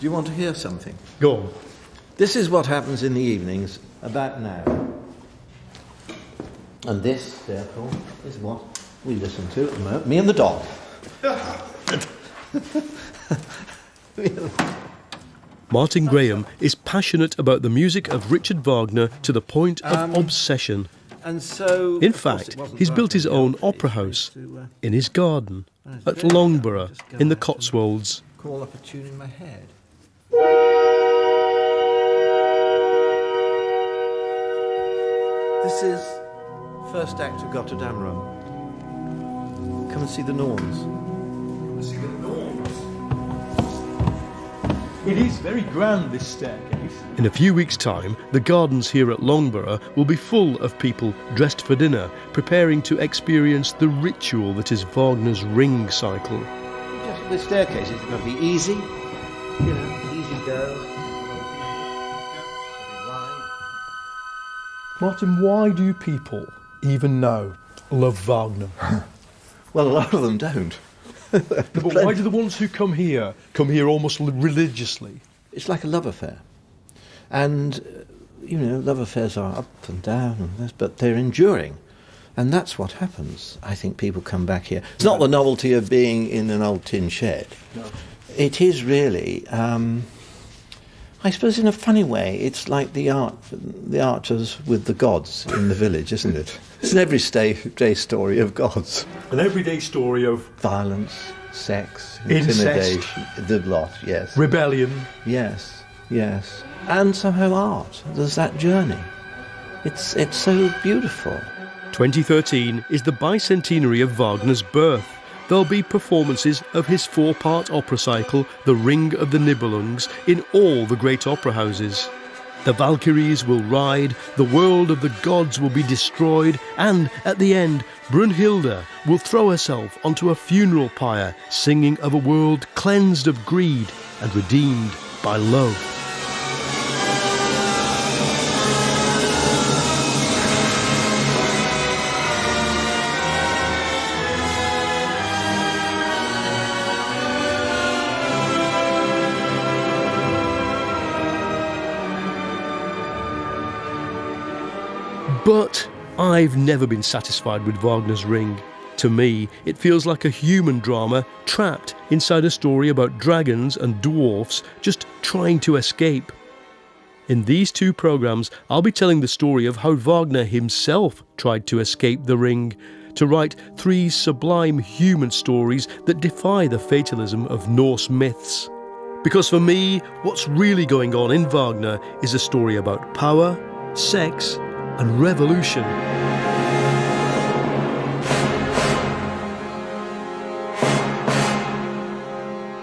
Do you want to hear something? Go on. This is what happens in the evenings about now. And this, therefore, is what we listen to at the moment. Me and the dog. Martin Graham is passionate about the music of Richard Wagner to the point of obsession. And so, in fact, he's built his own opera house in his garden at Loughborough in the Cotswolds. Call up a tune in my head. This is first act of Gotterdammerung. Come and see the Norns. It is very grand, this staircase. In a few weeks' time, the gardens here at Loughborough will be full of people dressed for dinner, preparing to experience the ritual that is Wagner's ring cycle. Just the staircase is going to be easy, easy go. Martin, why do people even love Wagner? Well, a lot of them don't. But why do the ones who come here almost religiously? It's like a love affair. And, love affairs are up and down, but they're enduring. And that's what happens. I think people come back here. It's not the novelty of being in an old tin shed. No. It is really, I suppose in a funny way, it's like the archers with the gods in the village, isn't it? It's an everyday story of gods. An everyday story of violence, sex, incest, intimidation, the lot, yes. Rebellion. Yes. And somehow art. There's that journey. It's so beautiful. 2013 is the bicentenary of Wagner's birth. There'll be performances of his 4-part opera cycle, The Ring of the Nibelungs, in all the great opera houses. The Valkyries will ride, the world of the gods will be destroyed, and at the end, Brunhilde will throw herself onto a funeral pyre, singing of a world cleansed of greed and redeemed by love. But I've never been satisfied with Wagner's Ring. To me, it feels like a human drama trapped inside a story about dragons and dwarves just trying to escape. In these 2 programmes, I'll be telling the story of how Wagner himself tried to escape the ring, to write 3 sublime human stories that defy the fatalism of Norse myths. Because for me, what's really going on in Wagner is a story about power, sex, and revolution.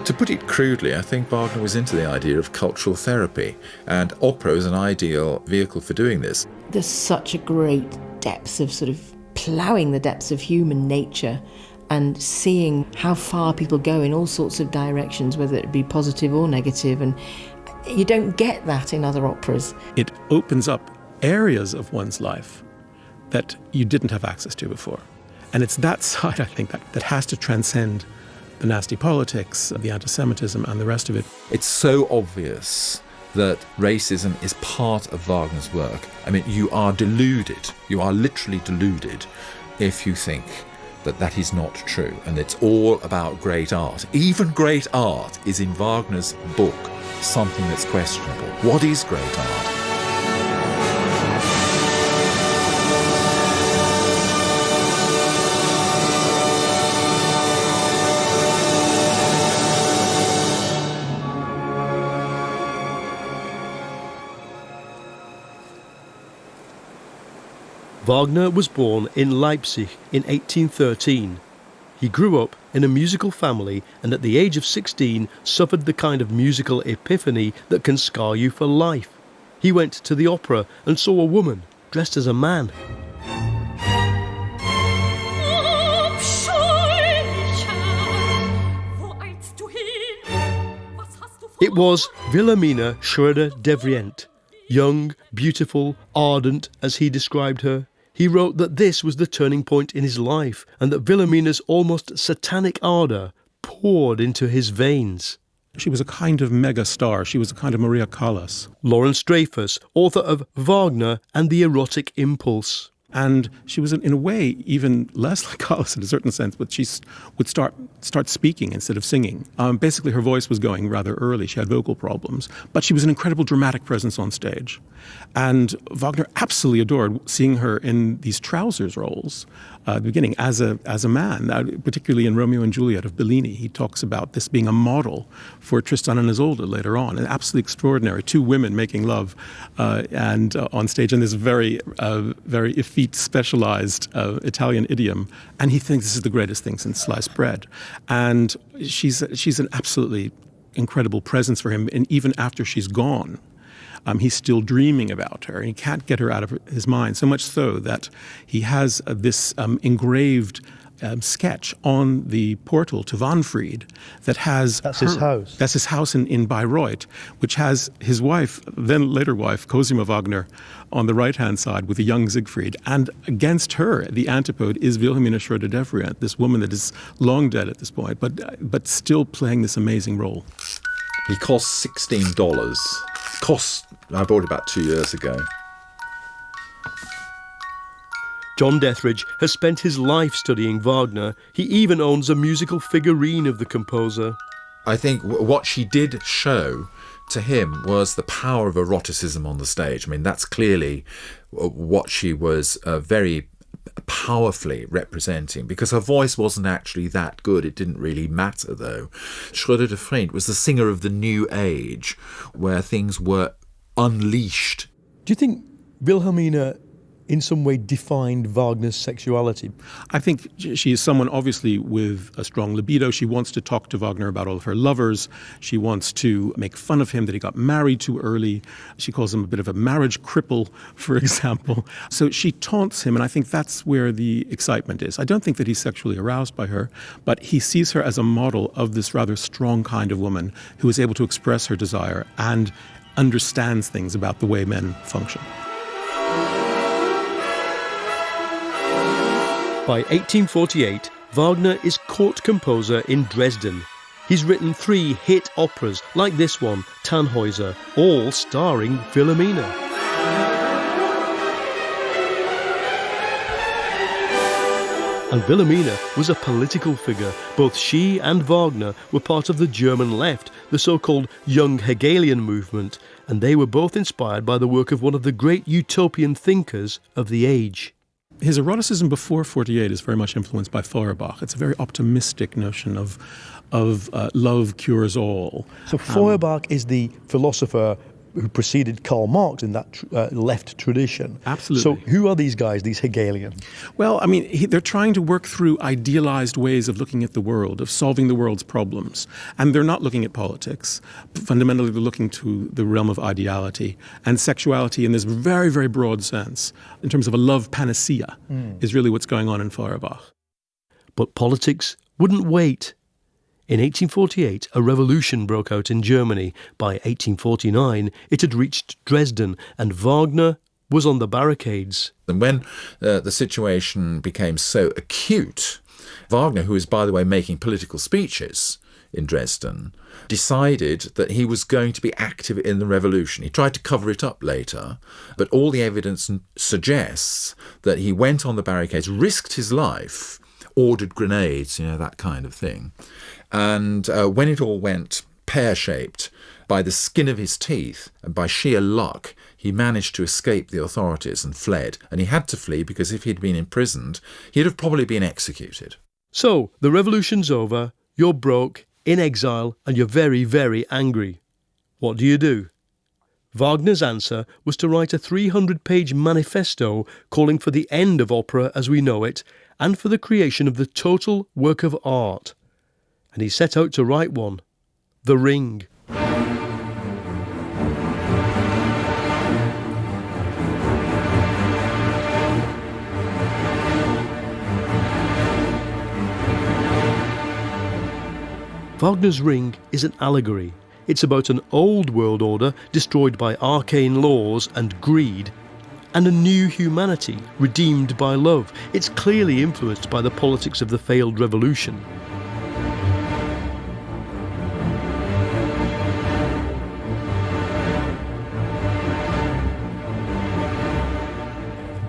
To put it crudely, I think Wagner was into the idea of cultural therapy, and opera is an ideal vehicle for doing this. There's such a great depth of sort of ploughing the depths of human nature and seeing how far people go in all sorts of directions, whether it be positive or negative, and you don't get that in other operas. It opens up areas of one's life that you didn't have access to before. And it's that side, I think, that has to transcend the nasty politics, the anti-Semitism and the rest of it. It's so obvious that racism is part of Wagner's work. I mean, you are deluded, you are literally deluded if you think that that is not true and it's all about great art. Even great art is in Wagner's book something that's questionable. What is great art? Wagner was born in Leipzig in 1813. He grew up in a musical family and at the age of 16 suffered the kind of musical epiphany that can scar you for life. He went to the opera and saw a woman dressed as a man. It was Wilhelmina Schröder-Devrient. Young, beautiful, ardent, as he described her. He wrote that this was the turning point in his life and that Wilhelmina's almost satanic ardour poured into his veins. She was a kind of mega star. She was a kind of Maria Callas. Lawrence Dreyfus, author of Wagner and the Erotic Impulse. And she was, in a way, even less like Callas in a certain sense, but she would start speaking instead of singing. Basically, her voice was going rather early. She had vocal problems. But she was an incredible dramatic presence on stage. And Wagner absolutely adored seeing her in these trousers roles at the beginning as a man, particularly in Romeo and Juliet of Bellini. He talks about this being a model for Tristan and Isolde later on. And absolutely extraordinary. Two women making love and on stage in this very effete, specialized Italian idiom, and he thinks this is the greatest thing since sliced bread. And she's an absolutely incredible presence for him, and even after she's gone, he's still dreaming about her, and he can't get her out of his mind, so much so that he has this engraved sketch on the portal to Wanfried that has his house. That's his house in Bayreuth, which has his wife, then later wife, Cosima Wagner, on the right-hand side with a young Siegfried. And against her, the antipode is Wilhelmina Schröder-Devrient, this woman that is long dead at this point, but still playing this amazing role. He costs $16. I bought it about 2 years ago. John Dethridge has spent his life studying Wagner. He even owns a musical figurine of the composer. I think what she did show to him was the power of eroticism on the stage. I mean, that's clearly what she was very powerfully representing, because her voice wasn't actually that good. It didn't really matter, though. Schröder-Devrient was the singer of the new age, where things were unleashed. Do you think Wilhelmina in some way defined Wagner's sexuality? I think she is someone obviously with a strong libido. She wants to talk to Wagner about all of her lovers. She wants to make fun of him that he got married too early. She calls him a bit of a marriage cripple, for example. So she taunts him, and I think that's where the excitement is. I don't think that he's sexually aroused by her, but he sees her as a model of this rather strong kind of woman who is able to express her desire and understands things about the way men function. By 1848, Wagner is court composer in Dresden. He's written 3 hit operas like this one, Tannhäuser, all starring Wilhelmina. And Wilhelmina was a political figure. Both she and Wagner were part of the German left, the so-called Young Hegelian movement, and they were both inspired by the work of one of the great utopian thinkers of the age. His eroticism before 48 is very much influenced by Feuerbach. It's a very optimistic notion of love cures all. So Feuerbach is the philosopher who preceded Karl Marx in that left tradition. Absolutely. So who are these guys, these Hegelian? Well, I mean, they're trying to work through idealized ways of looking at the world, of solving the world's problems. And they're not looking at politics. Fundamentally, they're looking to the realm of ideality and sexuality in this very, very broad sense, in terms of a love panacea, is really what's going on in Feuerbach. But politics wouldn't wait. In 1848, a revolution broke out in Germany. By 1849, it had reached Dresden, and Wagner was on the barricades. And when the situation became so acute, Wagner, who is, by the way, making political speeches in Dresden, decided that he was going to be active in the revolution. He tried to cover it up later, but all the evidence suggests that he went on the barricades, risked his life, ordered grenades, that kind of thing. And when it all went pear-shaped, by the skin of his teeth and by sheer luck, he managed to escape the authorities and fled. And he had to flee because if he'd been imprisoned, he'd have probably been executed. So, the revolution's over, you're broke, in exile, and you're very, very angry. What do? Wagner's answer was to write a 300-page manifesto calling for the end of opera as we know it, and for the creation of the total work of art. And he set out to write one, The Ring. Wagner's Ring is an allegory. It's about an old world order destroyed by arcane laws and greed, and a new humanity redeemed by love. It's clearly influenced by the politics of the failed revolution.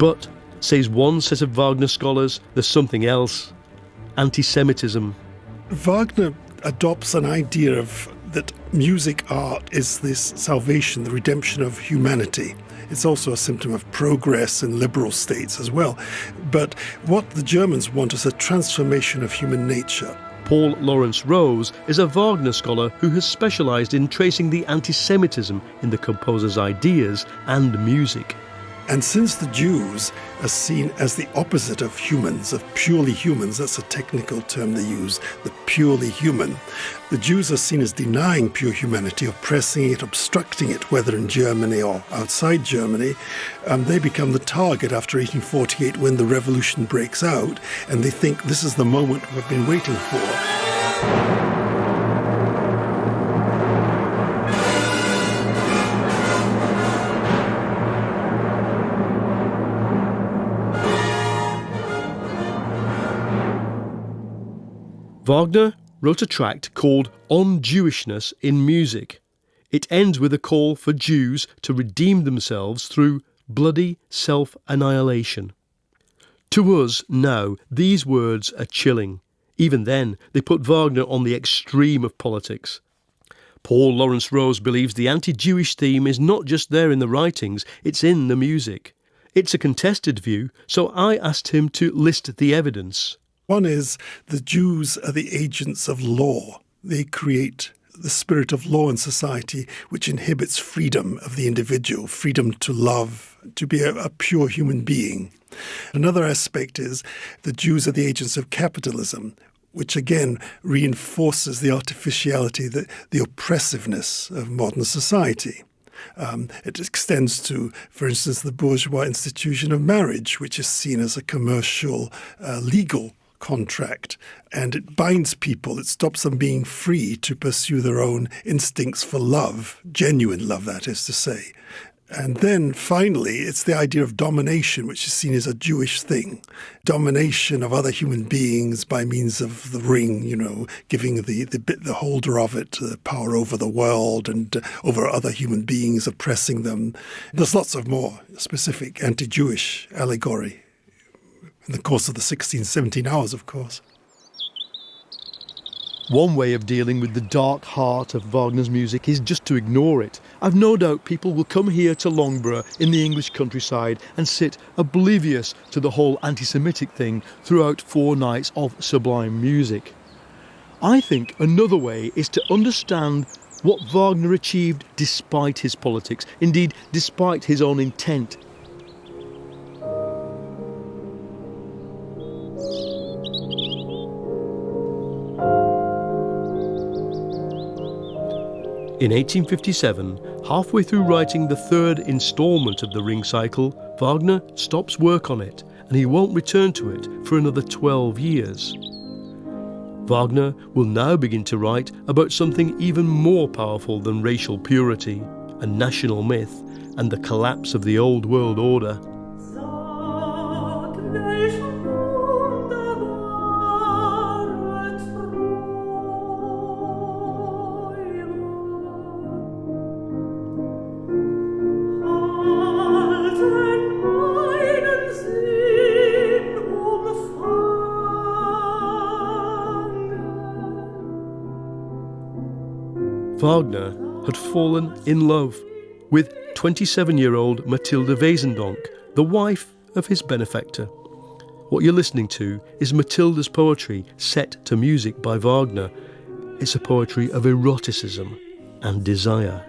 But, says one set of Wagner scholars, there's something else. Anti-Semitism. Wagner adopts an idea of that music art is this salvation, the redemption of humanity. It's also a symptom of progress in liberal states as well. But what the Germans want is a transformation of human nature. Paul Lawrence Rose is a Wagner scholar who has specialised in tracing the anti-Semitism in the composer's ideas and music. And since the Jews are seen as the opposite of humans, of purely humans, that's a technical term they use, the purely human, the Jews are seen as denying pure humanity, oppressing it, obstructing it, whether in Germany or outside Germany. They become the target after 1848 when the revolution breaks out, and they think this is the moment we've been waiting for. Wagner wrote a tract called On Jewishness in Music. It ends with a call for Jews to redeem themselves through bloody self-annihilation. To us now, these words are chilling. Even then, they put Wagner on the extreme of politics. Paul Lawrence Rose believes the anti-Jewish theme is not just there in the writings, it's in the music. It's a contested view, so I asked him to list the evidence. One is the Jews are the agents of law. They create the spirit of law in society, which inhibits freedom of the individual, freedom to love, to be a pure human being. Another aspect is the Jews are the agents of capitalism, which again reinforces the artificiality, the oppressiveness of modern society. It extends to, for instance, the bourgeois institution of marriage, which is seen as a commercial, legal contract, and it binds people. It stops them being free to pursue their own instincts for love, genuine love, that is to say. And then finally, it's the idea of domination, which is seen as a Jewish thing. Domination of other human beings by means of the ring, giving the holder of it the power over the world and over other human beings, oppressing them. There's lots of more specific anti-Jewish allegory in the course of the 16, 17 hours, of course. One way of dealing with the dark heart of Wagner's music is just to ignore it. I've no doubt people will come here to Loughborough in the English countryside and sit oblivious to the whole anti-Semitic thing throughout 4 nights of sublime music. I think another way is to understand what Wagner achieved despite his politics, indeed despite his own intent. In 1857, halfway through writing the 3rd instalment of the Ring Cycle, Wagner stops work on it, and he won't return to it for another 12 years. Wagner will now begin to write about something even more powerful than racial purity, a national myth, and the collapse of the old world order. Wagner had fallen in love with 27-year-old Mathilde Wesendonck, the wife of his benefactor. What you're listening to is Mathilde's poetry set to music by Wagner. It's a poetry of eroticism and desire.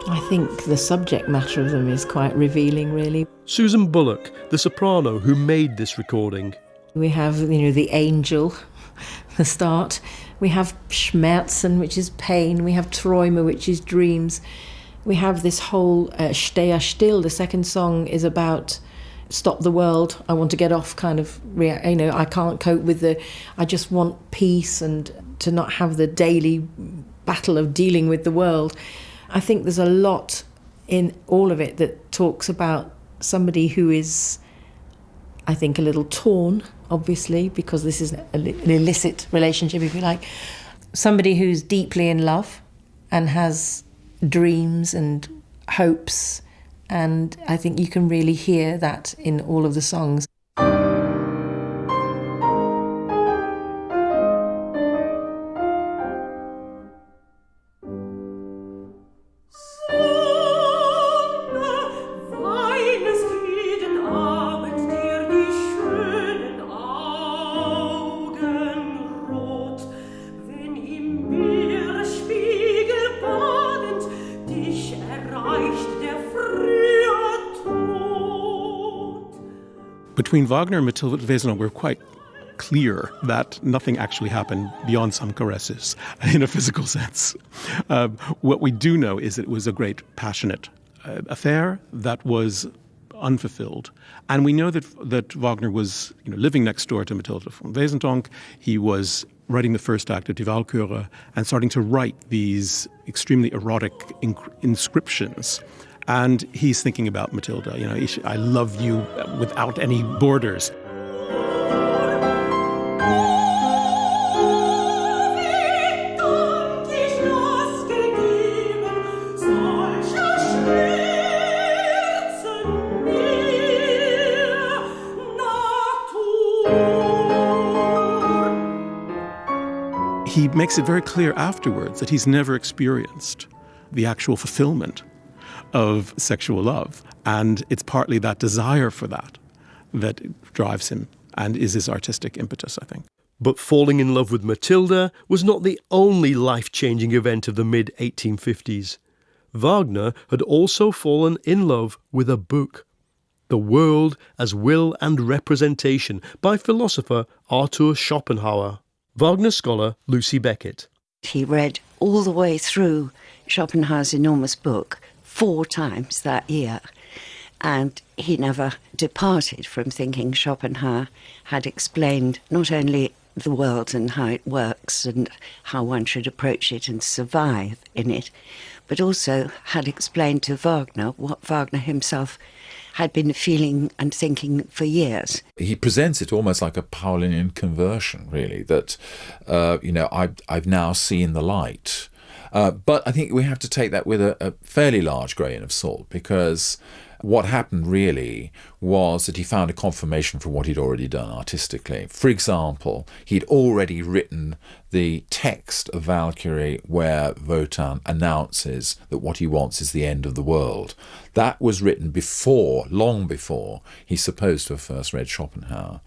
I think the subject matter of them is quite revealing, really. Susan Bullock, the soprano who made this recording. We have, the angel, the start. We have Schmerzen, which is pain. We have Träume, which is dreams. We have this whole Stehe still. The second song is about stop the world. I want to get off kind of, I can't cope with I just want peace and to not have the daily battle of dealing with the world. I think there's a lot in all of it that talks about somebody who is I think, a little torn, obviously, because this is an illicit relationship, if you like. Somebody who's deeply in love and has dreams and hopes, and I think you can really hear that in all of the songs. Between Wagner and Mathilde Wesendonck, we're quite clear that nothing actually happened beyond some caresses in a physical sense. What we do know is that it was a great passionate affair that was unfulfilled. And we know that Wagner was living next door to Mathilde von Wesendonck. He was writing the first act of Die Walküre and starting to write these extremely erotic inscriptions. And he's thinking about Matilda, I love you without any borders. He makes it very clear afterwards that he's never experienced the actual fulfillment of sexual love. And it's partly that desire for that drives him and is his artistic impetus, I think. But falling in love with Matilda was not the only life-changing event of the mid-1850s. Wagner had also fallen in love with a book, The World as Will and Representation, by philosopher Arthur Schopenhauer. Wagner scholar Lucy Beckett. He read all the way through Schopenhauer's enormous book 4 times that year, and he never departed from thinking Schopenhauer had explained not only the world and how it works and how one should approach it and survive in it, but also had explained to Wagner what Wagner himself had been feeling and thinking for years. He presents it almost like a Paulinian conversion, really, that, I've now seen the light. But I think we have to take that with a fairly large grain of salt, because what happened really was that he found a confirmation for what he'd already done artistically. For example, he'd already written the text of Valkyrie where Wotan announces that what he wants is the end of the world. That was written long before he's supposed to have first read Schopenhauer.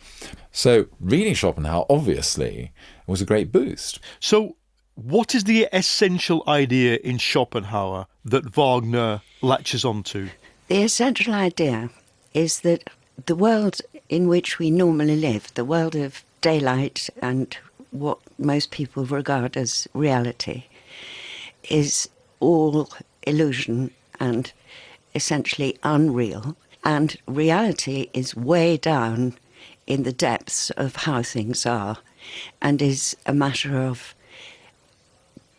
So reading Schopenhauer, obviously, was a great boost. So what is the essential idea in Schopenhauer that Wagner latches onto? The essential idea is that the world in which we normally live, the world of daylight and what most people regard as reality, is all illusion and essentially unreal. And reality is way down in the depths of how things are and is a matter of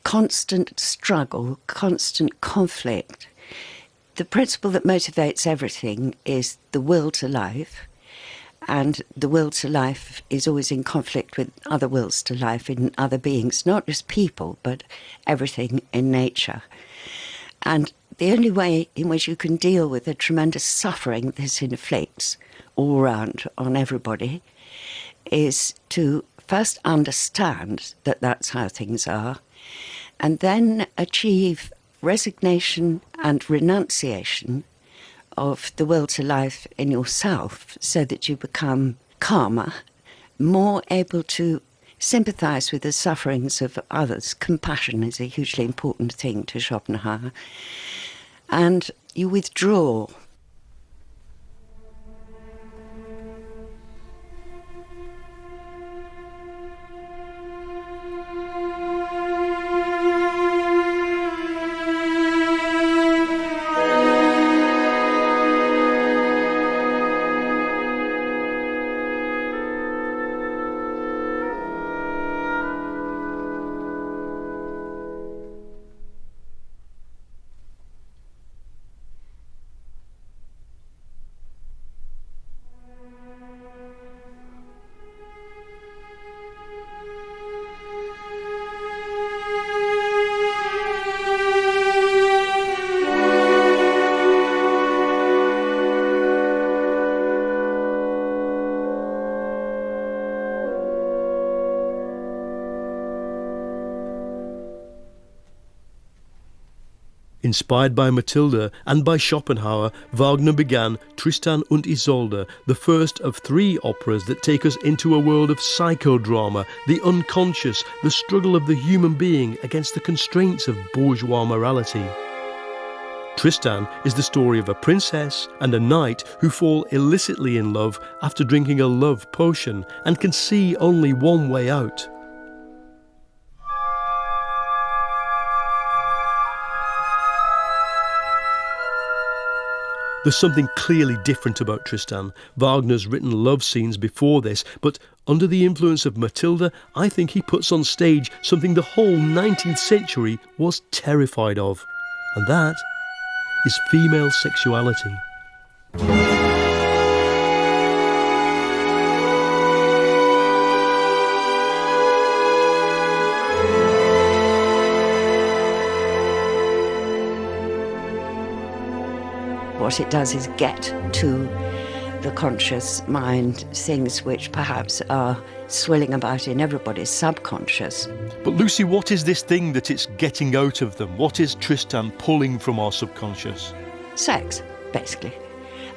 constant struggle, constant conflict. The principle that motivates everything is the will to life, and the will to life is always in conflict with other wills to life in other beings, not just people, but everything in nature. And the only way in which you can deal with the tremendous suffering this inflicts all around on everybody is to first understand that that's how things are, and then achieve resignation and renunciation of the will to life in yourself so that you become calmer, more able to sympathise with the sufferings of others. Compassion is a hugely important thing to Schopenhauer. And you withdraw. Inspired by Matilda and by Schopenhauer, Wagner began Tristan und Isolde, the first of 3 operas that take us into a world of psychodrama, the unconscious, the struggle of the human being against the constraints of bourgeois morality. Tristan is the story of a princess and a knight who fall illicitly in love after drinking a love potion and can see only one way out. There's something clearly different about Tristan. Wagner's written love scenes before this, but under the influence of Matilda, I think he puts on stage something the whole 19th century was terrified of, and that is female sexuality. What it does is get to the conscious mind, things which perhaps are swirling about in everybody's subconscious. But Lucy, what is this thing that it's getting out of them? What is Tristan pulling from our subconscious? Sex, basically.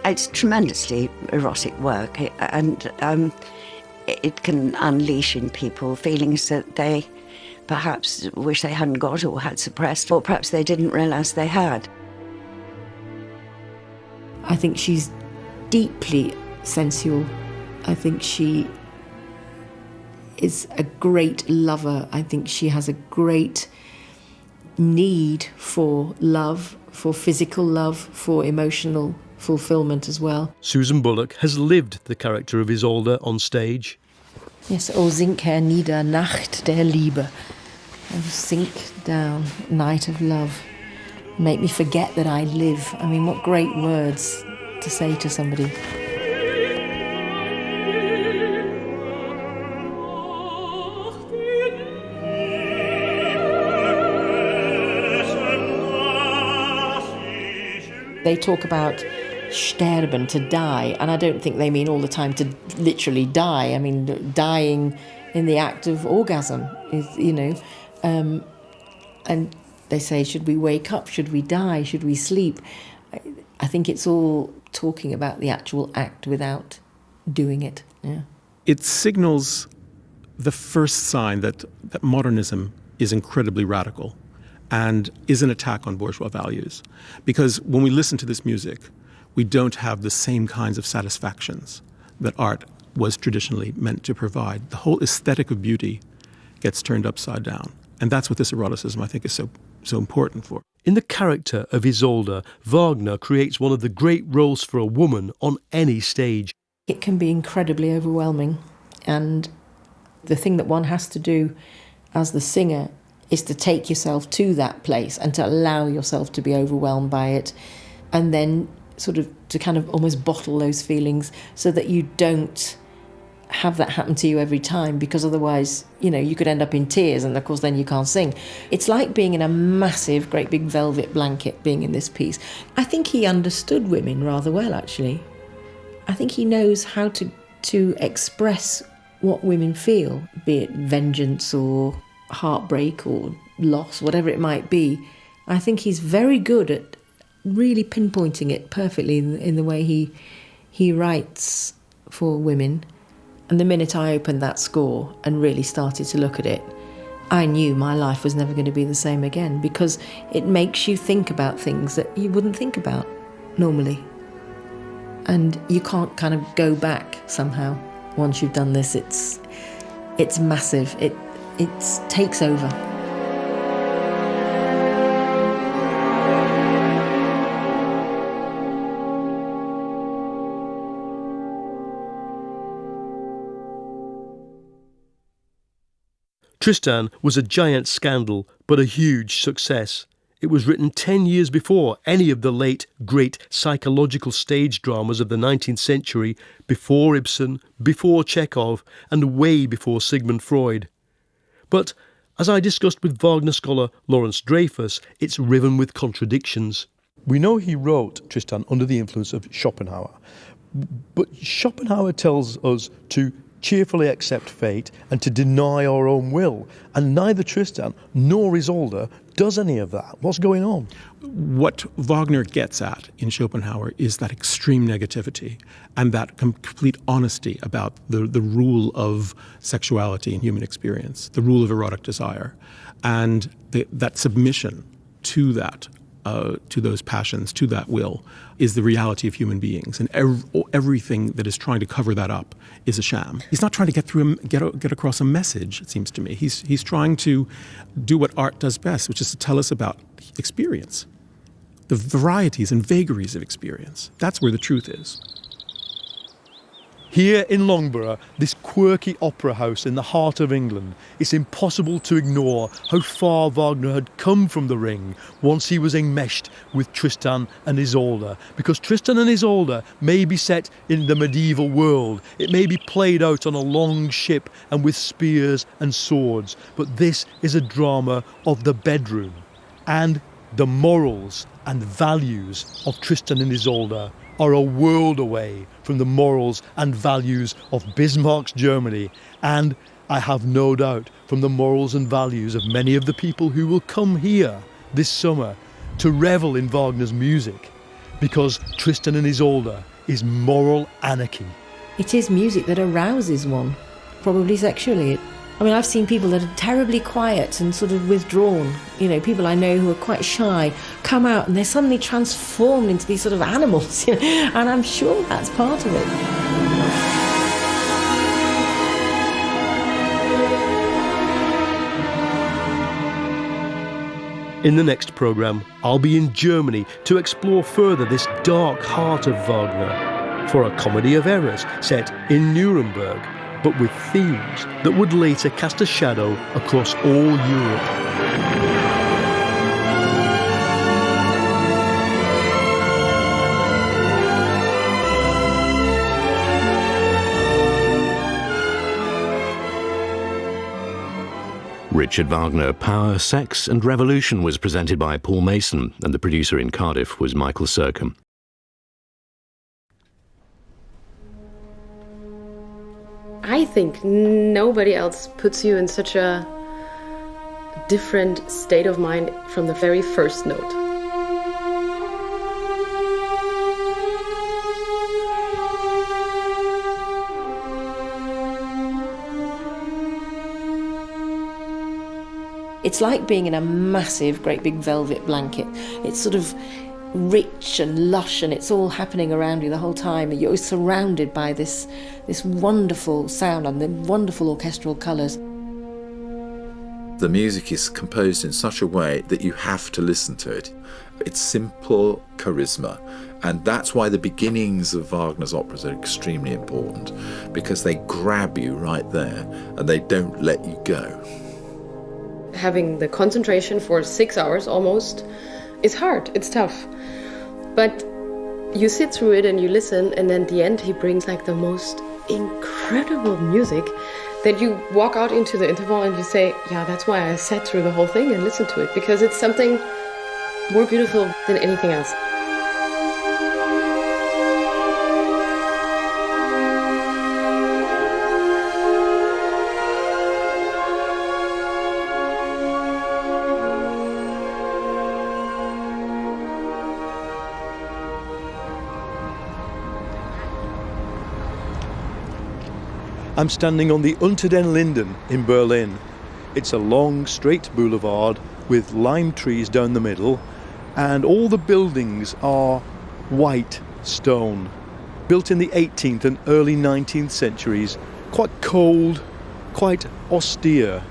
It's tremendously erotic work, and it can unleash in people feelings that they perhaps wish they hadn't got or had suppressed, or perhaps they didn't realise they had. I think she's deeply sensual. I think she is a great lover. I think she has a great need for love, for physical love, for emotional fulfillment as well. Susan Bullock has lived the character of Isolde on stage. Yes, O sink hernieder, Nacht der Liebe. Oh, sink down, night of love. Make me forget that I live. I mean, what great words to say to somebody. They talk about sterben, to die, and I don't think they mean all the time to literally die. I mean, dying in the act of orgasm is, and they say, should we wake up? Should we die? Should we sleep? I think it's all talking about the actual act without doing it. Yeah. It signals the first sign that modernism is incredibly radical and is an attack on bourgeois values. Because when we listen to this music, we don't have the same kinds of satisfactions that art was traditionally meant to provide. The whole aesthetic of beauty gets turned upside down. And that's what this eroticism, I think, is so important for. In the character of Isolde, Wagner creates one of the great roles for a woman on any stage. It can be incredibly overwhelming, and the thing that one has to do as the singer is to take yourself to that place and to allow yourself to be overwhelmed by it, and then sort of to kind of almost bottle those feelings so that you don't have that happen to you every time, because otherwise, you could end up in tears, and of course then you can't sing. It's like being in a massive, great big velvet blanket being in this piece. I think he understood women rather well, actually. I think he knows how to express what women feel, be it vengeance or heartbreak or loss, whatever it might be. I think he's very good at really pinpointing it perfectly in the way he writes for women. And the minute I opened that score and really started to look at it, I knew my life was never going to be the same again, because it makes you think about things that you wouldn't think about normally. And you can't kind of go back somehow once you've done this. It's massive. It takes over. Tristan was a giant scandal, but a huge success. It was written 10 years before any of the late, great psychological stage dramas of the 19th century, before Ibsen, before Chekhov, and way before Sigmund Freud. But, as I discussed with Wagner scholar Lawrence Dreyfus, it's riven with contradictions. We know he wrote Tristan under the influence of Schopenhauer, but Schopenhauer tells us to cheerfully accept fate and to deny our own will. And neither Tristan nor Isolde does any of that. What's going on? What Wagner gets at in Schopenhauer is that extreme negativity and that complete honesty about the rule of sexuality in human experience, the rule of erotic desire, and that submission to that, to those passions, to that will, is the reality of human beings. And everything that is trying to cover that up is a sham. He's not trying to get across a message, it seems to me. He's trying to do what art does best, which is to tell us about experience, the varieties and vagaries of experience. That's where the truth is. Here in Loughborough, this quirky opera house in the heart of England, it's impossible to ignore how far Wagner had come from the Ring once he was enmeshed with Tristan and Isolde. Because Tristan and Isolde may be set in the medieval world, it may be played out on a long ship and with spears and swords, but this is a drama of the bedroom. And the morals and values of Tristan and Isolde are a world away from the morals and values of Bismarck's Germany, and I have no doubt from the morals and values of many of the people who will come here this summer to revel in Wagner's music, because Tristan and Isolde is moral anarchy. It is music that arouses one, probably sexually. I mean, I've seen people that are terribly quiet and sort of withdrawn, people I know who are quite shy, come out and they're suddenly transformed into these sort of animals, and I'm sure that's part of it. In the next programme, I'll be in Germany to explore further this dark heart of Wagner for a comedy of errors set in Nuremberg, but with themes that would later cast a shadow across all Europe. Richard Wagner, Power, Sex and Revolution was presented by Paul Mason, and the producer in Cardiff was Michael Sercombe. I think nobody else puts you in such a different state of mind from the very first note. It's like being in a massive, great big velvet blanket. It's sort of rich and lush, and it's all happening around you the whole time. You're surrounded by this wonderful sound and the wonderful orchestral colours. The music is composed in such a way that you have to listen to it. It's simple charisma, and that's why the beginnings of Wagner's operas are extremely important, because they grab you right there and they don't let you go. Having the concentration for 6 hours almost is hard, it's tough. But you sit through it and you listen, and then at the end he brings like the most incredible music that you walk out into the interval and you say, yeah, that's why I sat through the whole thing and listened to it, because it's something more beautiful than anything else. I'm standing on the Unter den Linden in Berlin. It's a long, straight boulevard with lime trees down the middle, and all the buildings are white stone, built in the 18th and early 19th centuries, quite cold, quite austere.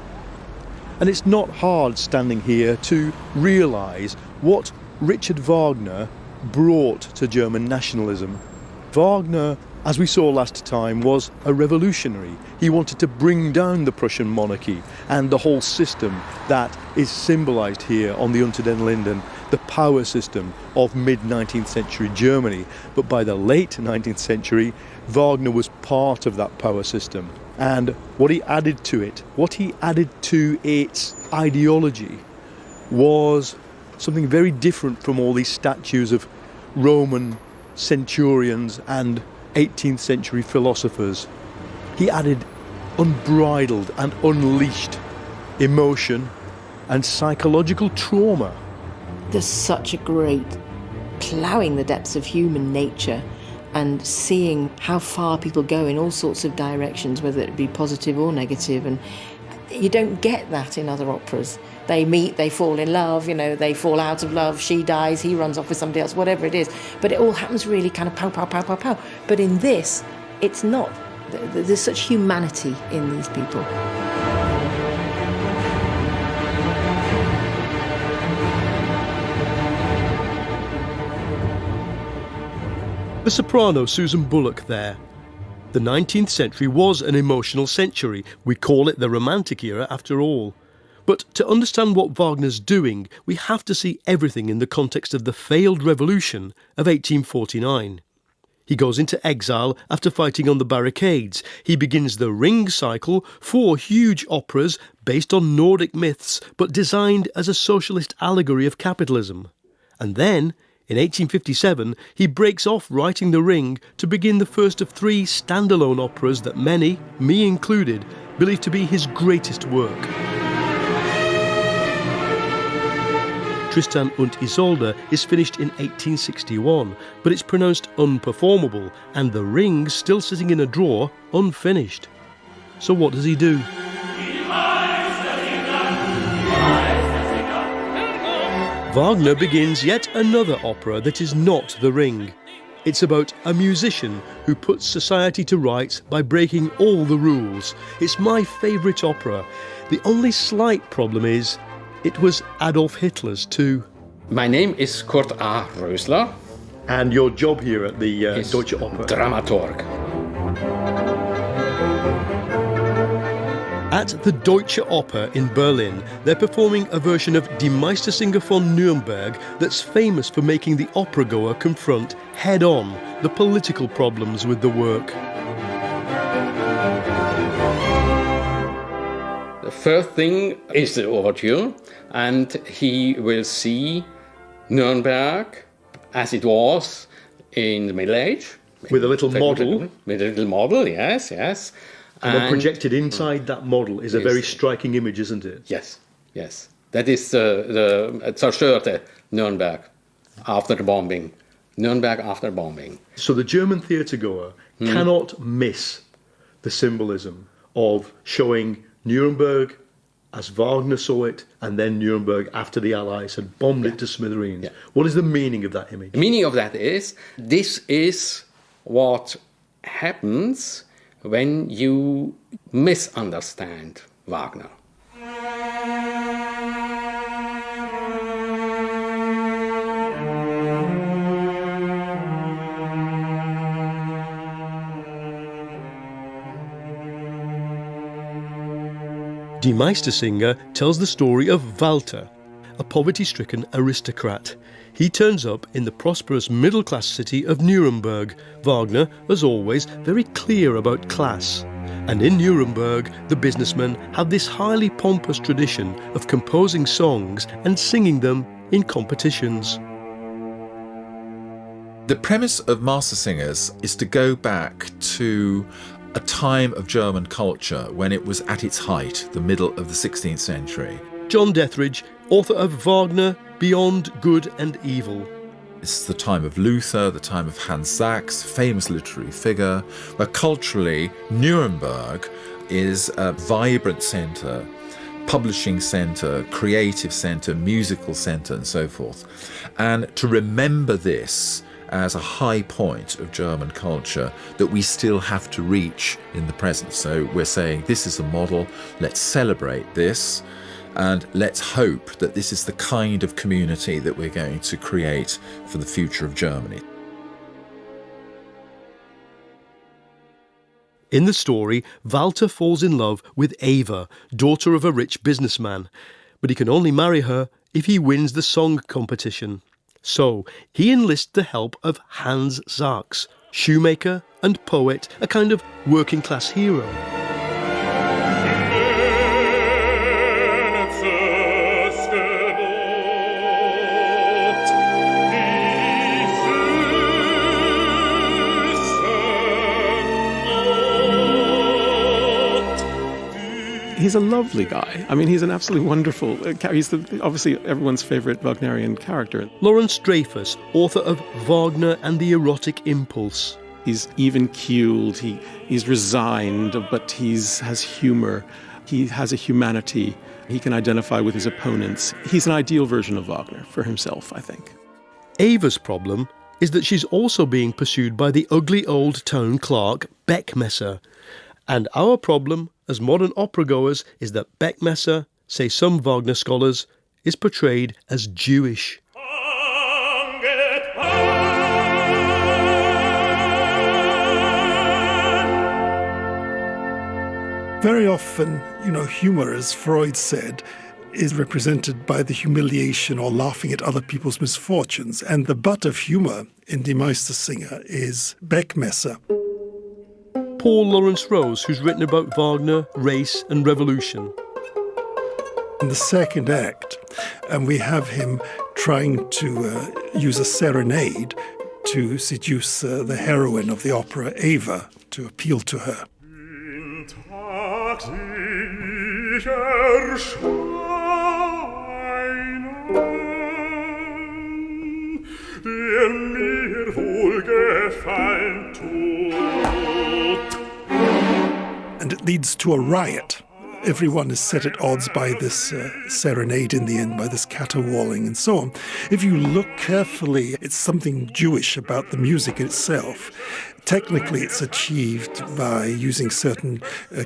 And it's not hard standing here to realise what Richard Wagner brought to German nationalism. Wagner, as we saw last time, was a revolutionary. He wanted to bring down the Prussian monarchy and the whole system that is symbolised here on the Unter den Linden, the power system of mid-19th century Germany. But by the late 19th century, Wagner was part of that power system. And what he added to its ideology was something very different from all these statues of Roman centurions and 18th century philosophers. He added unbridled and unleashed emotion and psychological trauma. There's such a great ploughing the depths of human nature and seeing how far people go in all sorts of directions, whether it be positive or negative, and you don't get that in other operas. They meet, they fall in love, they fall out of love, she dies, he runs off with somebody else, whatever it is. But it all happens really kind of pow, pow, pow, pow, pow. But in this, it's not. There's such humanity in these people. The soprano Susan Bullock there. The 19th century was an emotional century. We call it the Romantic era after all. But to understand what Wagner's doing, we have to see everything in the context of the failed revolution of 1849. He goes into exile after fighting on the barricades. He begins the Ring cycle, 4 huge operas based on Nordic myths but designed as a socialist allegory of capitalism. And then, in 1857, he breaks off writing The Ring to begin the first of 3 standalone operas that many, me included, believe to be his greatest work. Tristan und Isolde is finished in 1861, but it's pronounced unperformable, and The Ring's still sitting in a drawer, unfinished. So what does he do? Wagner begins yet another opera that is not The Ring. It's about a musician who puts society to rights by breaking all the rules. It's my favourite opera. The only slight problem is it was Adolf Hitler's too. My name is Kurt A. Rösler. And your job here at the Deutsche Oper? Dramaturg. At the Deutsche Oper in Berlin, they're performing a version of Die Meistersinger von Nürnberg that's famous for making the opera-goer confront head-on the political problems with the work. The first thing is the overture, and he will see Nuremberg as it was in the Middle Age. With a little model. With a little model, yes. And then projected inside that model is a very striking image, isn't it? Yes. That is the zerstörte Nuremberg after the bombing. Nuremberg after bombing. So the German theatre-goer cannot miss the symbolism of showing Nuremberg as Wagner saw it, and then Nuremberg after the Allies had bombed it to smithereens. Yeah. What is the meaning of that image? The meaning of that is, this is what happens when you misunderstand Wagner. Die Meistersinger tells the story of Walter, a poverty-stricken aristocrat. He turns up in the prosperous middle-class city of Nuremberg. Wagner, as always, very clear about class. And in Nuremberg, the businessmen have this highly pompous tradition of composing songs and singing them in competitions. The premise of Master Singers is to go back to a time of German culture when it was at its height, the middle of the 16th century. John Dethridge, author of Wagner, Beyond Good and Evil. It's the time of Luther, the time of Hans Sachs, famous literary figure, where culturally Nuremberg is a vibrant centre, publishing centre, creative centre, musical centre, and so forth. And to remember this as a high point of German culture that we still have to reach in the present. So we're saying this is a model, let's celebrate this, and let's hope that this is the kind of community that we're going to create for the future of Germany. In the story, Walter falls in love with Eva, daughter of a rich businessman, but he can only marry her if he wins the song competition. So he enlists the help of Hans Sachs, shoemaker and poet, a kind of working-class hero. he's a lovely guy. I mean, he's an absolutely wonderful he's obviously everyone's favourite Wagnerian character. Lawrence Dreyfus, author of Wagner and the Erotic Impulse. He's even-keeled, he's resigned, but he has humour. He has a humanity. He can identify with his opponents. He's an ideal version of Wagner for himself, I think. Ava's problem is that she's also being pursued by the ugly old town clerk, Beckmesser. And our problem, as modern opera goers, is that Beckmesser, say some Wagner scholars, is portrayed as Jewish. Very often, humour, as Freud said, is represented by the humiliation or laughing at other people's misfortunes. And the butt of humour in Die Meistersinger is Beckmesser. Paul Lawrence Rose, who's written about Wagner, race and revolution. In the second act, we have him trying to use a serenade to seduce the heroine of the opera, Ava, to appeal to her. And it leads to a riot. Everyone is set at odds by this serenade in the end, by this caterwauling and so on. If you look carefully, it's something Jewish about the music itself. Technically, it's achieved by using certain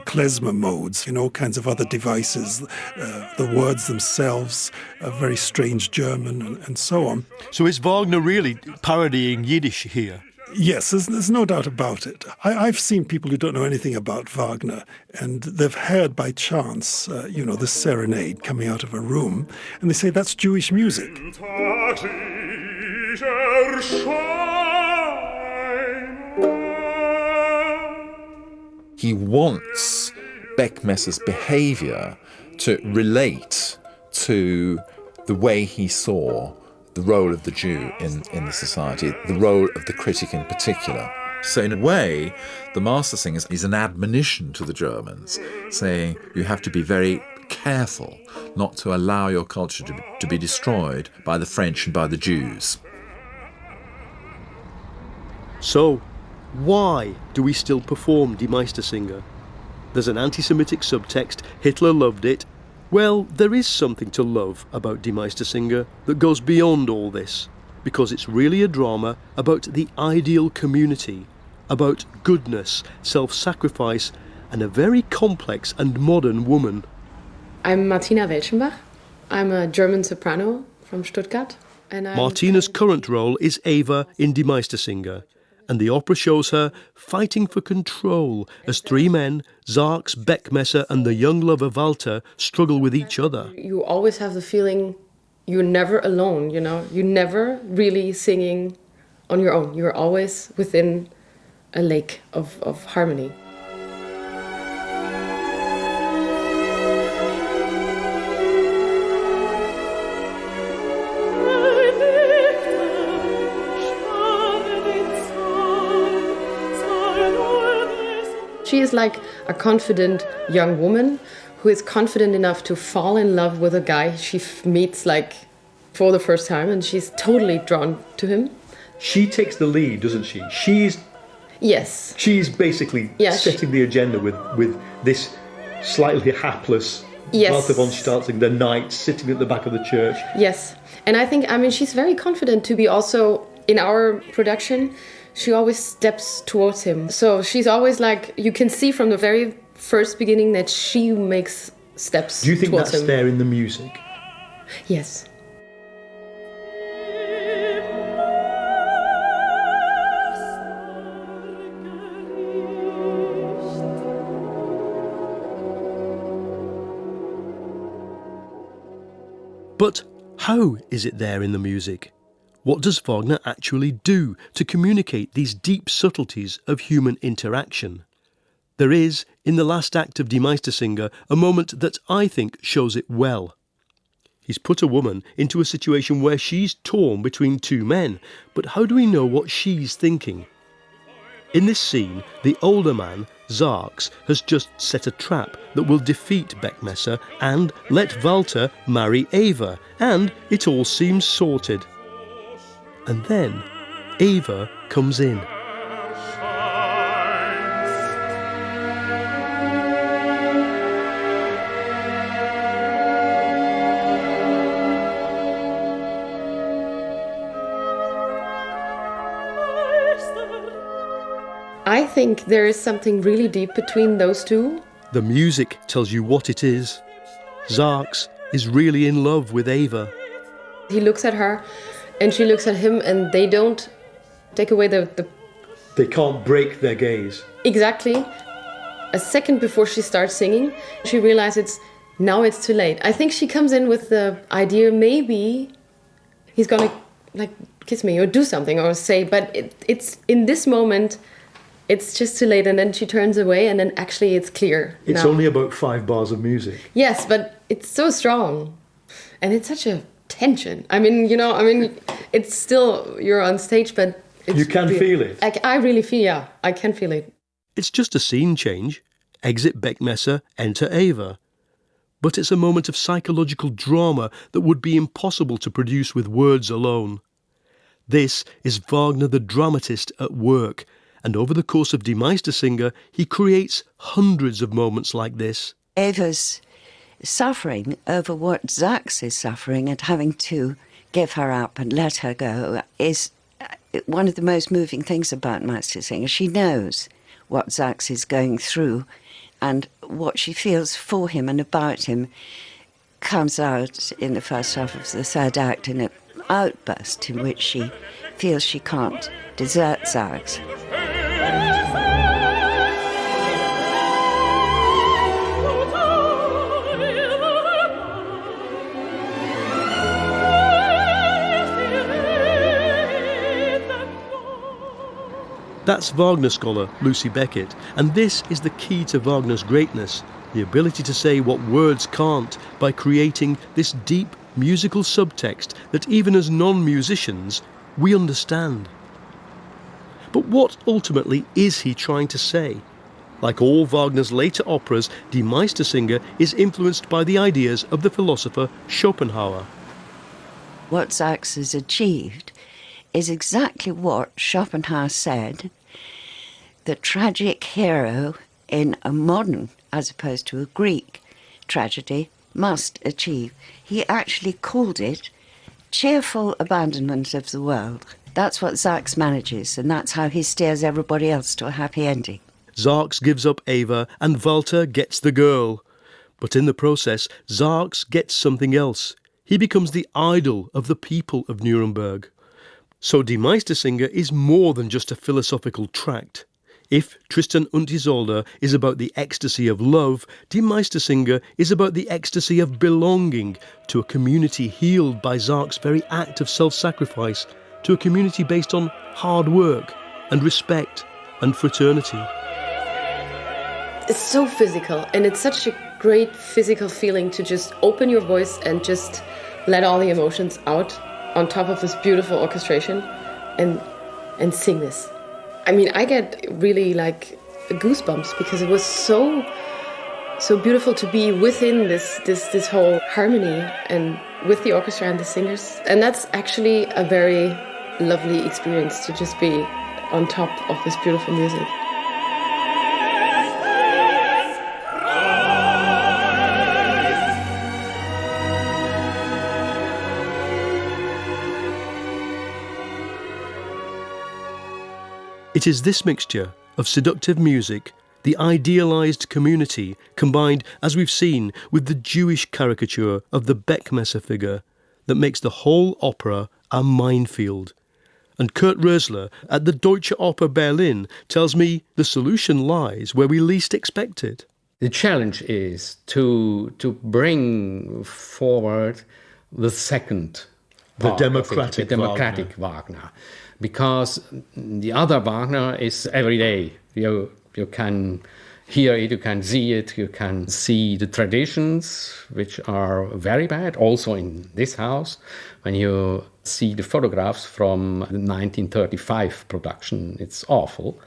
klezmer modes, all kinds of other devices. The words themselves are very strange German and so on. So is Wagner really parodying Yiddish here? Yes, there's no doubt about it. I've seen people who don't know anything about Wagner, and they've heard by chance, this serenade coming out of a room, and they say that's Jewish music. He wants Beckmesser's behaviour to relate to the way he saw the role of the Jew in the society, the role of the critic in particular. So in a way, the Mastersingers is an admonition to the Germans, saying you have to be very careful not to allow your culture to be destroyed by the French and by the Jews. So, why do we still perform Die Meistersinger? There's an anti-Semitic subtext, Hitler loved it. Well, there is something to love about Die Meistersinger that goes beyond all this, because it's really a drama about the ideal community, about goodness, self-sacrifice, and a very complex and modern woman. I'm Martina Welchenbach. I'm a German soprano from Stuttgart. And Martina's current role is Ava in Die Meistersinger, and the opera shows her fighting for control as three men, Zarks, Beckmesser and the young lover Walter, struggle with each other. You always have the feeling you're never alone, You're never really singing on your own. You're always within a lake of harmony. She is like a confident young woman who is confident enough to fall in love with a guy she meets for the first time, and she's totally drawn to him. She takes the lead, doesn't she? She's basically setting the agenda with this slightly hapless Walter von Starzing, the knight sitting at the back of the church. Yes, and I think she's very confident to be also in our production. She always steps towards him. So she's always you can see from the very first beginning that she makes steps towards him. Do you think that's there in the music? Yes. But how is it there in the music? What does Wagner actually do to communicate these deep subtleties of human interaction? There is, in the last act of Die Meistersinger, a moment that I think shows it well. He's put a woman into a situation where she's torn between two men, but how do we know what she's thinking? In this scene, the older man, Zarx has just set a trap that will defeat Beckmesser and let Walter marry Eva, and it all seems sorted. And then Eva comes in. I think there is something really deep between those two. The music tells you what it is. Zarx is really in love with Eva. He looks at her and she looks at him, and they don't take away the... They can't break their gaze. Exactly. A second before she starts singing, she realizes now it's too late. I think she comes in with the idea maybe he's gonna kiss me or do something or say, but it's in this moment... It's just too late, and then she turns away, and then actually it's clear. It's now. only about 5 bars of music. Yes, but it's so strong, and it's such a tension. It's still, you're on stage, but it's you can feel it. I really feel, yeah, I can feel it. It's just a scene change. Exit Beckmesser, enter Eva. But it's a moment of psychological drama that would be impossible to produce with words alone. This is Wagner the dramatist at work, and over the course of Die Meistersinger, he creates hundreds of moments like this. Eva's suffering over what Zarx is suffering and having to give her up and let her go is one of the most moving things about Meistersinger. She knows what Zarx is going through, and what she feels for him and about him comes out in the first half of the third act in an outburst in which she feels she can't desert Zarx. That's Wagner scholar Lucy Beckett, and this is the key to Wagner's greatness, the ability to say what words can't by creating this deep musical subtext that even as non-musicians, we understand. But what ultimately is he trying to say? Like all Wagner's later operas, Die Meistersinger is influenced by the ideas of the philosopher Schopenhauer. What Zarx has achieved is exactly what Schopenhauer said the tragic hero in a modern, as opposed to a Greek, tragedy must achieve. He actually called it cheerful abandonment of the world. That's what Zarx manages, and that's how he steers everybody else to a happy ending. Zarx gives up Eva, and Walter gets the girl. But in the process, Zarx gets something else. He becomes the idol of the people of Nuremberg. So Die Meistersinger is more than just a philosophical tract. If Tristan und Isolde is about the ecstasy of love, Die Meistersinger is about the ecstasy of belonging to a community healed by Zarx's very act of self-sacrifice, to a community based on hard work and respect and fraternity. It's so physical, and it's such a great physical feeling to just open your voice and just let all the emotions out on top of this beautiful orchestration and sing this. I mean, I get really like goosebumps because it was so beautiful to be within this whole harmony and with the orchestra and the singers. And that's actually a very lovely experience to just be on top of this beautiful music. It is this mixture of seductive music, the idealised community, combined, as we've seen, with the Jewish caricature of the Beckmesser figure, that makes the whole opera a minefield. And Kurt Rösler at the Deutsche Oper Berlin tells me the solution lies where we least expect it. The challenge is to bring forward the second part, the democratic Wagner. Because the other Wagner is every day. You can Here you can see it, you can see the traditions, which are very bad, also in this house. When you see the photographs from the 1935 production, it's awful,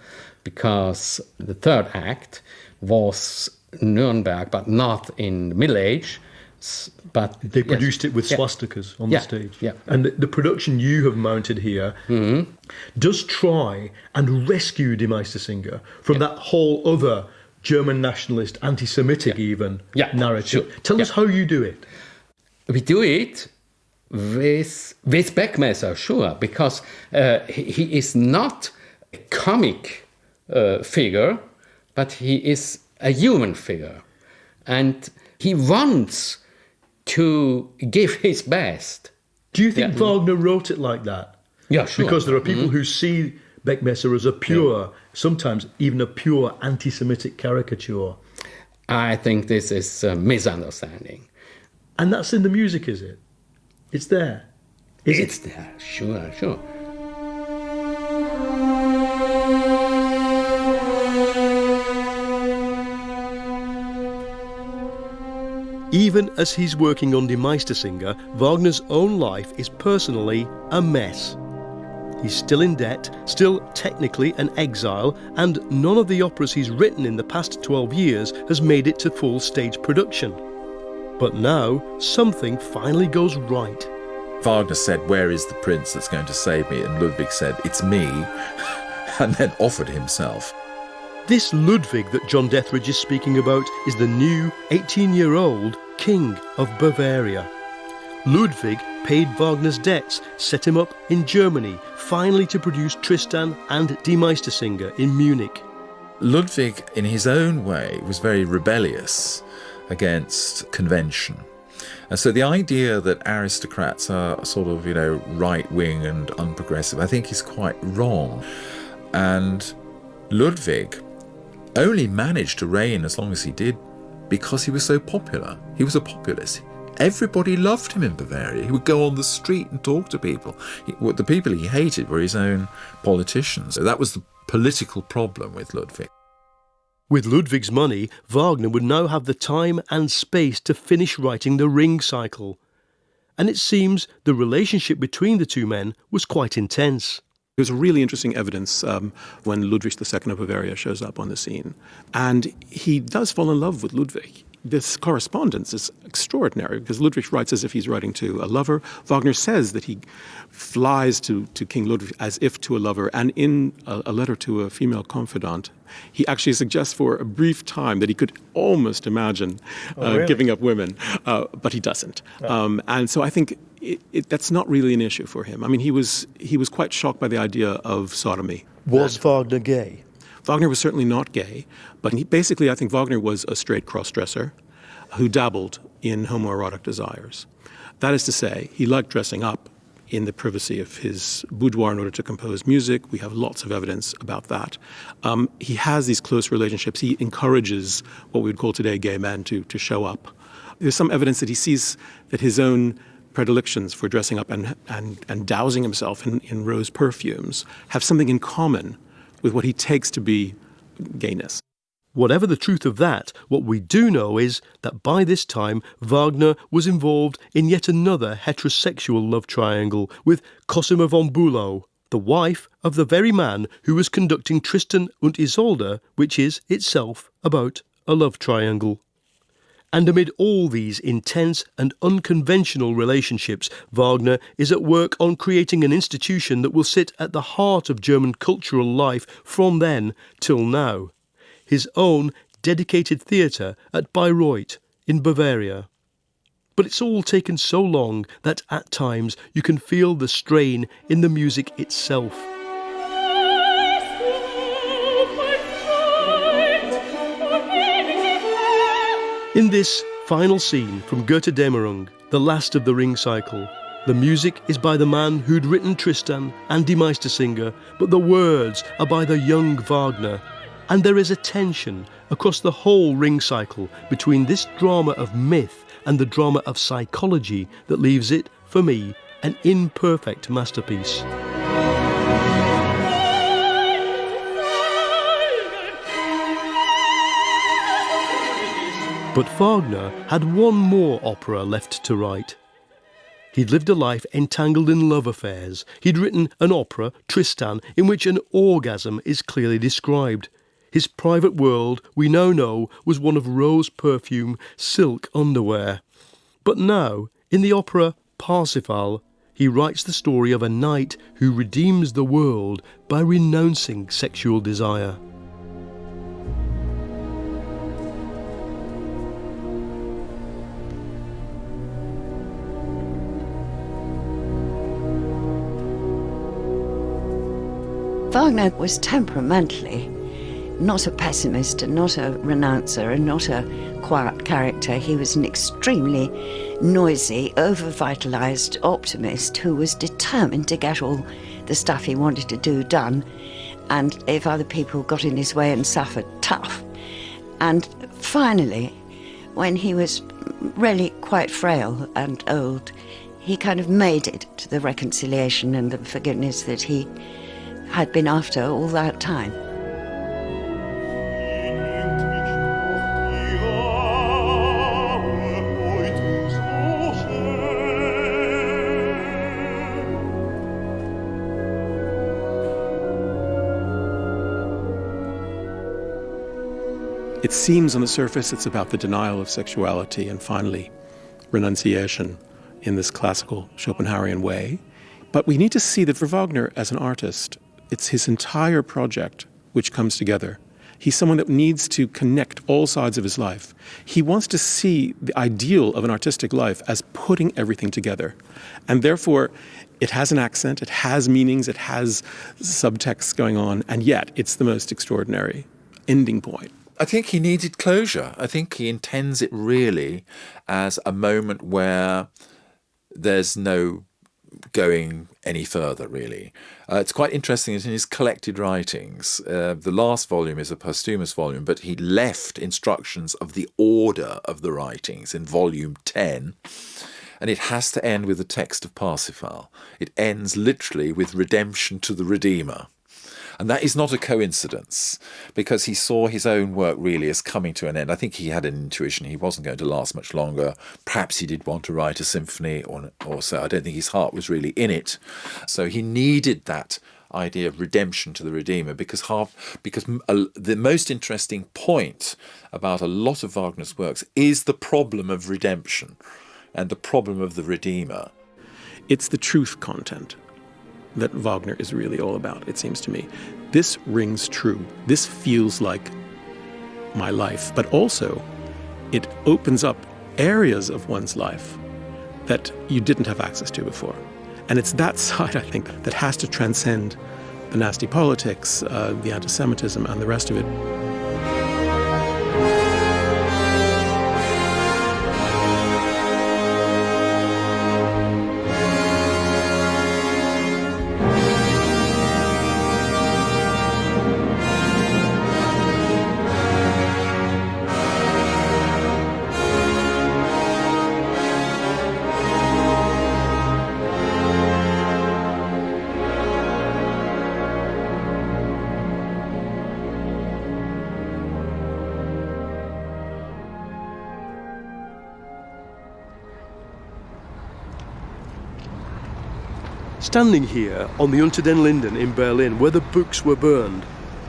because the third act was Nuremberg, but not in the Middle Age. But they produced it with swastikas on the stage. Yeah. And the production you have mounted here does try and rescue Die Meistersinger from that whole other German nationalist, anti-Semitic even narrative. Sure. Tell us how you do it. We do it with Beckmesser, sure, because he is not a comic figure, but he is a human figure. And he wants to give his best. Do you think Wagner wrote it like that? Yeah, sure. Because there are people who see Beckmesser as a pure, sometimes even a pure anti-Semitic caricature. I think this is a misunderstanding. And that's in the music, is it? It's there. It's there, sure. Even as he's working on Die Meistersinger, Wagner's own life is personally a mess. He's still in debt, still technically an exile, and none of the operas he's written in the past 12 years has made it to full stage production. But now, something finally goes right. Wagner said, "Where is the prince that's going to save me?" And Ludwig said, "It's me," and then offered himself. This Ludwig that John Dethridge is speaking about is the new 18-year-old King of Bavaria. Ludwig paid Wagner's debts, set him up in Germany, finally to produce Tristan and Die Meistersinger in Munich. Ludwig, in his own way, was very rebellious against convention. And so the idea that aristocrats are sort of, right-wing and unprogressive, I think is quite wrong. And Ludwig only managed to reign as long as he did because he was so popular. He was a populist. Everybody loved him in Bavaria. He would go on the street and talk to people. The people he hated were his own politicians. So that was the political problem with Ludwig. With Ludwig's money, Wagner would now have the time and space to finish writing the Ring cycle. And it seems the relationship between the two men was quite intense. There's really interesting evidence when Ludwig II of Bavaria shows up on the scene. And he does fall in love with Ludwig. This correspondence is extraordinary because Ludwig writes as if he's writing to a lover. Wagner says that he flies to King Ludwig as if to a lover. And in a letter to a female confidant, he actually suggests for a brief time that he could almost imagine giving up women, but he doesn't. And so I think that's not really an issue for him. I mean, he was quite shocked by the idea of sodomy. Was Wagner gay? Wagner was certainly not gay, but I think Wagner was a straight cross-dresser who dabbled in homoerotic desires. That is to say, he liked dressing up in the privacy of his boudoir in order to compose music. We have lots of evidence about that. He has these close relationships. He encourages what we would call today gay men to show up. There's some evidence that he sees that his own predilections for dressing up and dousing himself in rose perfumes have something in common with what he takes to be gayness. Whatever the truth of that, what we do know is that by this time Wagner was involved in yet another heterosexual love triangle with Cosima von Bülow, the wife of the very man who was conducting Tristan und Isolde, which is itself about a love triangle. And amid all these intense and unconventional relationships, Wagner is at work on creating an institution that will sit at the heart of German cultural life from then till now. His own dedicated theatre at Bayreuth in Bavaria. But it's all taken so long that at times you can feel the strain in the music itself. In this final scene from Götterdämmerung, the last of the Ring cycle, the music is by the man who'd written Tristan and Die Meistersinger, but the words are by the young Wagner. And there is a tension across the whole Ring cycle between this drama of myth and the drama of psychology that leaves it, for me, an imperfect masterpiece. But Wagner had one more opera left to write. He'd lived a life entangled in love affairs. He'd written an opera, Tristan, in which an orgasm is clearly described. His private world, we now know, was one of rose perfume, silk underwear. But now, in the opera Parsifal, he writes the story of a knight who redeems the world by renouncing sexual desire. Wagner was temperamentally not a pessimist and not a renouncer and not a quiet character. He was an extremely noisy, over-vitalized optimist who was determined to get all the stuff he wanted to do done, and if other people got in his way and suffered, tough. And finally, when he was really quite frail and old, he kind of made it to the reconciliation and the forgiveness that he had been after all that time. It seems on the surface it's about the denial of sexuality and finally renunciation in this classical Schopenhauerian way. But we need to see that for Wagner as an artist, it's his entire project which comes together. He's someone that needs to connect all sides of his life. He wants to see the ideal of an artistic life as putting everything together. And therefore, it has an accent, it has meanings, it has subtexts going on, and yet it's the most extraordinary ending point. I think he needed closure. I think he intends it really as a moment where there's no going any further, really. It's quite interesting that in his collected writings, the last volume is a posthumous volume, but he left instructions of the order of the writings in volume 10, and it has to end with the text of Parsifal. It ends literally with redemption to the Redeemer. And that is not a coincidence, because he saw his own work really as coming to an end. I think he had an intuition he wasn't going to last much longer. Perhaps he did want to write a symphony or so. I don't think his heart was really in it. So he needed that idea of redemption to the Redeemer, because the most interesting point about a lot of Wagner's works is the problem of redemption and the problem of the Redeemer. It's the truth content that Wagner is really all about, it seems to me. This rings true. This feels like my life, but also it opens up areas of one's life that you didn't have access to before. And it's that side, I think, that has to transcend the nasty politics, the anti-Semitism, and the rest of it. Standing here on the Unter den Linden in Berlin, where the books were burned,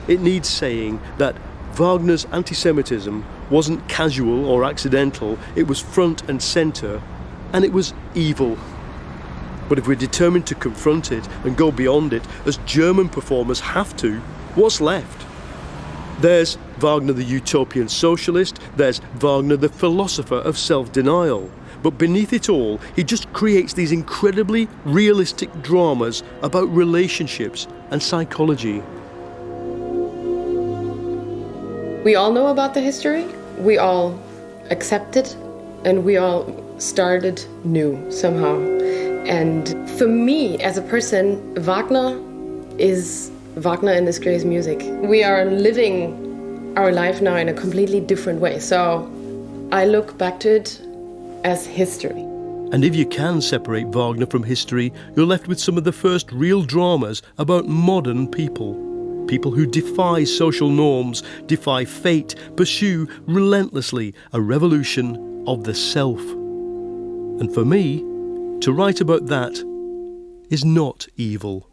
it needs saying that Wagner's anti-Semitism wasn't casual or accidental, it was front and centre, and it was evil. But if we're determined to confront it and go beyond it, as German performers have to, what's left? There's Wagner the utopian socialist, there's Wagner the philosopher of self-denial. But beneath it all, he just creates these incredibly realistic dramas about relationships and psychology. We all know about the history, we all accept it, and we all started new somehow. And for me, as a person, Wagner is Wagner and this great music. We are living our life now in a completely different way. So I look back to it as history. And if you can separate Wagner from history, you're left with some of the first real dramas about modern people. people who defy social norms, defy fate, pursue relentlessly a revolution of the self. And for me, to write about that is not evil.